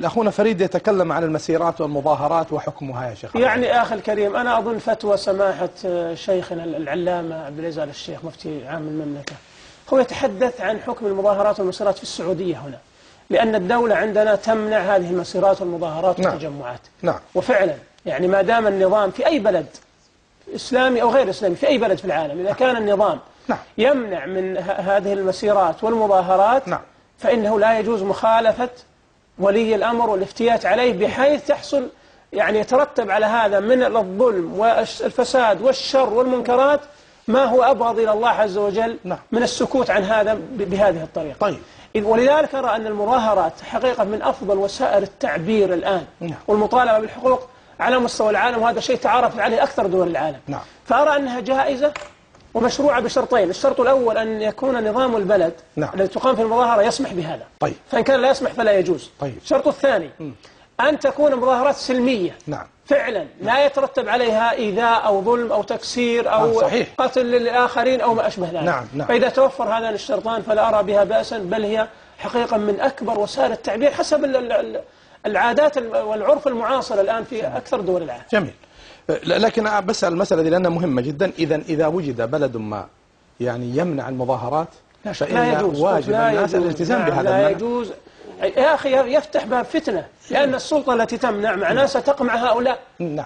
أخونا فريد يتكلم عن المسيرات والمظاهرات وحكمها يا شيخ. يعني أخي الكريم، أنا أظن فتوى سماحة شيخنا العلامة عبد العزيز آل الشيخ مفتي عام المملكة هو يتحدث عن حكم المظاهرات والمسيرات في السعودية هنا، لأن الدولة عندنا تمنع هذه المسيرات والمظاهرات والتجمعات. نعم. وفعلا يعني ما دام النظام في أي بلد إسلامي أو غير إسلامي في أي بلد في العالم، إذا كان النظام يمنع من هذه المسيرات والمظاهرات فإنه لا يجوز مخالفة ولي الأمر والافتيات عليه، بحيث تحصل يعني يترتب على هذا من الظلم والفساد والشر والمنكرات ما هو أبغض إلى الله عز وجل من السكوت عن هذا بهذه الطريقة. طيب. ولذلك أرى أن المظاهرات حقيقة من أفضل وسائل التعبير الآن والمطالبة بالحقوق على مستوى العالم، وهذا شيء تعرف عليه أكثر دول العالم. فأرى أنها جائزة ومشروعة بشرطين. الشرط الأول أن يكون نظام البلد الذي تقام في المظاهرة يسمح بهذا. طيب. فإن كان لا يسمح فلا يجوز. طيب. الشرط الثاني أن تكون مظاهرات سلمية فعلا لا يترتب عليها إيذاء أو ظلم أو تكسير أو قتل للآخرين أو ما أشبه ذلك. فإذا توفر هذان الشرطان فلا أرى بها بأسا، بل هي حقيقة من أكبر وسائل التعبير حسب العادات والعرف المعاصر الآن في أكثر دول العالم. جميل. لكن أنا بسأل المسألة دي لأنها مهمة جدا. إذا وجد بلد ما يعني يمنع المظاهرات فإن واجب الناس الالتزام بهذا المنع. لا يجوز يا أخي، يفتح باب فتنة، لأن السلطة التي تمنع معناها ستقمع هؤلاء.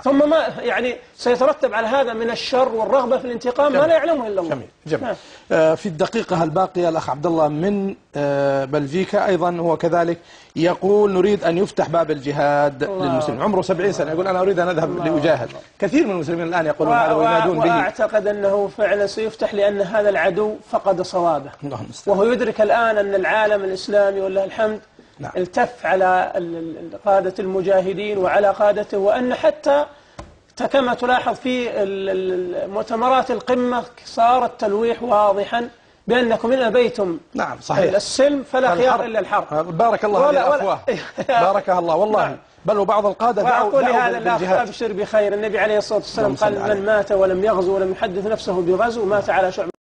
ثم ما يعني سيترتب على هذا من الشر والرغبة في الانتقام ما لا يعلمه إلا الله. جميل. في الدقيقة الباقية الأخ عبد الله من بلجيكا أيضا هو كذلك يقول نريد أن يفتح باب الجهاد للمسلمين. عمره 70 سنة يقول أنا أريد أن أذهب لأجاهد. كثير من المسلمين الآن يقولون هذا وينادون به. وأعتقد أنه فعلا سيفتح، لأن هذا العدو فقد صوابه، وهو يدرك الآن أن العالم الإسلامي ولله الحمد التف على قادة المجاهدين وعلى قادته، وأن حتى كما تلاحظ في مؤتمرات القمة صار التلويح واضحا بأنكم إن أبيتم السلم فلا خيار إلا الحرب. بارك الله هذه الأفواه. بارك الله والله. بل وبعض القادة وأقول لهذا الأخ أبشر بخير. النبي عليه الصلاة والسلام قال من مات ولم يغزو ولم يحدث نفسه بغزو مات على شعب